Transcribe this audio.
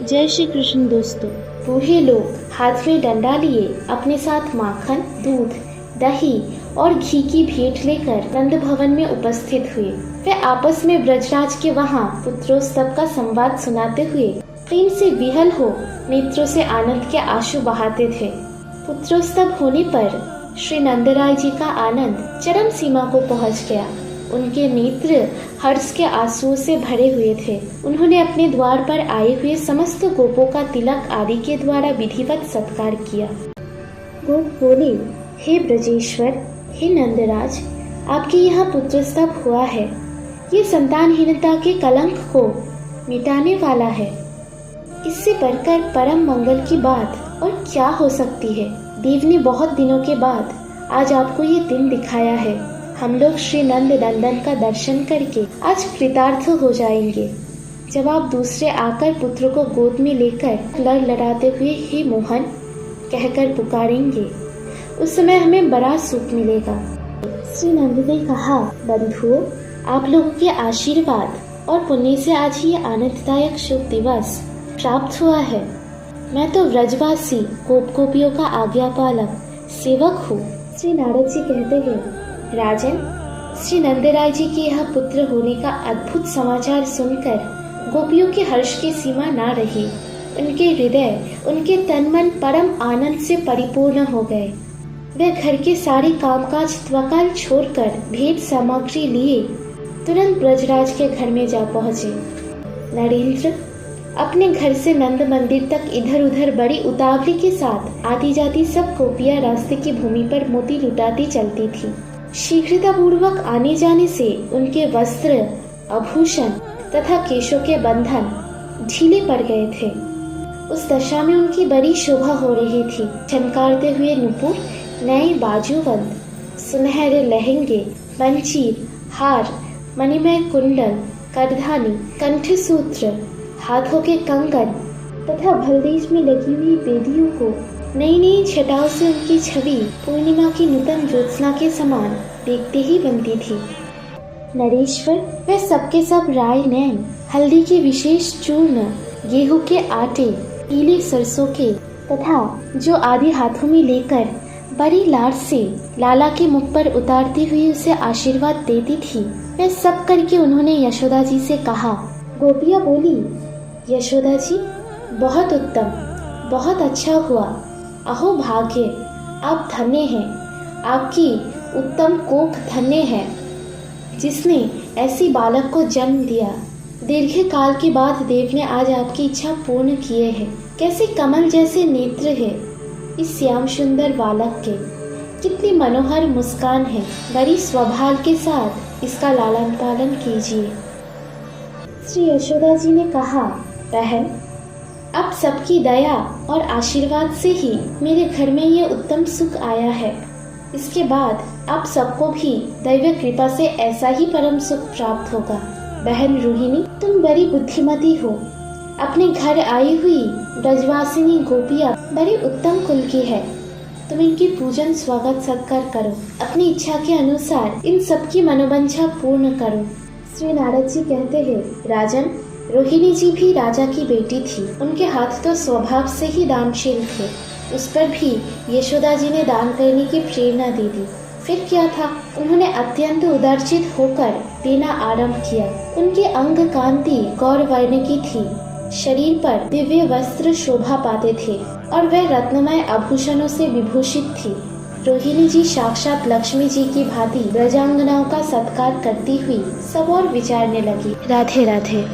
जय श्री कृष्ण दोस्तों। बूढ़े लोग हाथ में डंडा लिए अपने साथ माखन, दूध, दही और घी की भेंट लेकर नंद भवन में उपस्थित हुए। वे आपस में ब्रजराज के वहाँ पुत्रोत्सव का संवाद सुनाते हुए प्रेम से विहल हो नेत्रों से आनंद के आंसू बहाते थे। पुत्रोत्सव होने पर श्री नंदराय जी का आनंद चरम सीमा को पहुँच गया। उनके नेत्र हर्ष के आंसुओं से भरे हुए थे। उन्होंने अपने द्वार पर आए हुए समस्त गोपों का तिलक आदि के द्वारा विधिवत सत्कार किया। गोप बोले, हे ब्रजेश्वर, हे नंदराज, आपके यहाँ पुत्रोत्सव हुआ है। ये संतानहीनता के कलंक को मिटाने वाला है। इससे बढ़कर परम मंगल की बात और क्या हो सकती है। देव ने बहुत दिनों के बाद आज आपको ये दिन दिखाया है। हम लोग श्री नंद नंदन का दर्शन करके आज कृतार्थ हो जाएंगे। जब आप दूसरे आकर पुत्र को गोद में लेकर लड़ाते हुए हे मोहन कहकर पुकारेंगे, उस समय हमें बड़ा सुख मिलेगा। श्री नंद ने कहा, बंधुओं, आप लोगों के आशीर्वाद और पुण्य से आज ये आनंददायक शुभ दिवस प्राप्त हुआ है। मैं तो व्रजवासी गोप गोपियों का आज्ञापालक सेवक हूँ। श्री नारद जी कहते हैं, राजन, श्री नंदराय जी के यह पुत्र होने का अद्भुत समाचार सुनकर गोपियों के हर्ष की सीमा ना रही। उनके हृदय, उनके तन मन परम आनंद से परिपूर्ण हो गए। वे घर के सारे कामकाज त्वकाल छोड़कर भेंट सामग्री लिए तुरंत ब्रजराज के घर में जा पहुँचे। नरेंद्र अपने घर से नंद मंदिर तक इधर उधर बड़ी उतावली के साथ आती जाती सब गोपियां रास्ते की भूमि पर मोती लुटाती चलती थी। शीघ्रता पूर्वक आने जाने से उनके वस्त्र, आभूषण तथा केशों के बंधन ढीले पड़ गए थे। उस दशा में उनकी बड़ी शोभा हो रही थी। चमकारते हुए नुपुर, नए बाजूबंद, सुनहरे लहंगे, मंजीर, हार, मणिमय कुंडल, करधानी, कंठसूत्र, हाथों के कंगन तथा भलदेश में लगी हुई बेदियों को नई नई छटाओं से उनकी छवि पूर्णिमा की नूतन ज्योत्सना के समान देखते ही बनती थी। नरेश्वर वे सबके सब राय नैन, हल्दी के विशेष चूर्ण, गेहूं के आटे, पीले सरसों के तथा जो आदि हाथों में लेकर बड़ी लाड से लाला के मुख पर उतारती हुई उसे आशीर्वाद देती थी। वे सब करके उन्होंने यशोदा जी से कहा। गोपियाँ बोली, यशोदा जी, बहुत उत्तम, बहुत अच्छा हुआ। अहो भाग्य, आप धन्य हैं। आपकी उत्तम कोख धन्य है जिसने ऐसी बालक को जन्म दिया। दीर्घ काल के बाद देव ने आज आपकी इच्छा पूर्ण किए है। कैसे कमल जैसे नेत्र है इस श्याम सुंदर बालक के। कितनी मनोहर मुस्कान है। बड़ी स्वभाव के साथ इसका लालन पालन कीजिए। श्री यशोदा जी ने कहा, बहन, अब सबकी दया और आशीर्वाद से ही मेरे घर में ये उत्तम सुख आया है। इसके बाद आप सबको भी दैव कृपा से ऐसा ही परम सुख प्राप्त होगा। बहन रोहिणी, तुम बड़ी बुद्धिमती हो। अपने घर आई हुई ब्रजवासिनी गोपियाँ बड़ी उत्तम कुल की है। तुम इनकी पूजन स्वागत सत्कार करो। अपनी इच्छा के अनुसार इन सबकी मनोवांछा पूर्ण करो। श्री नारद जी कहते हैं, राजन, रोहिणी जी भी राजा की बेटी थी। उनके हाथ तो स्वभाव से ही दानशील थे। उस पर भी यशोदा जी ने दान करने की प्रेरणा दे दी। फिर क्या था, उन्होंने अत्यंत उदारचित होकर देना आरंभ किया। उनके अंग कांति गौर वर्ण की थी। शरीर पर दिव्य वस्त्र शोभा पाते थे और वह रत्नमय आभूषणों से विभूषित थी। रोहिणी जी साक्षात लक्ष्मी जी की भांति ब्रजांगनाओं का सत्कार करती हुई सब और विचारने लगी। राधे राधे।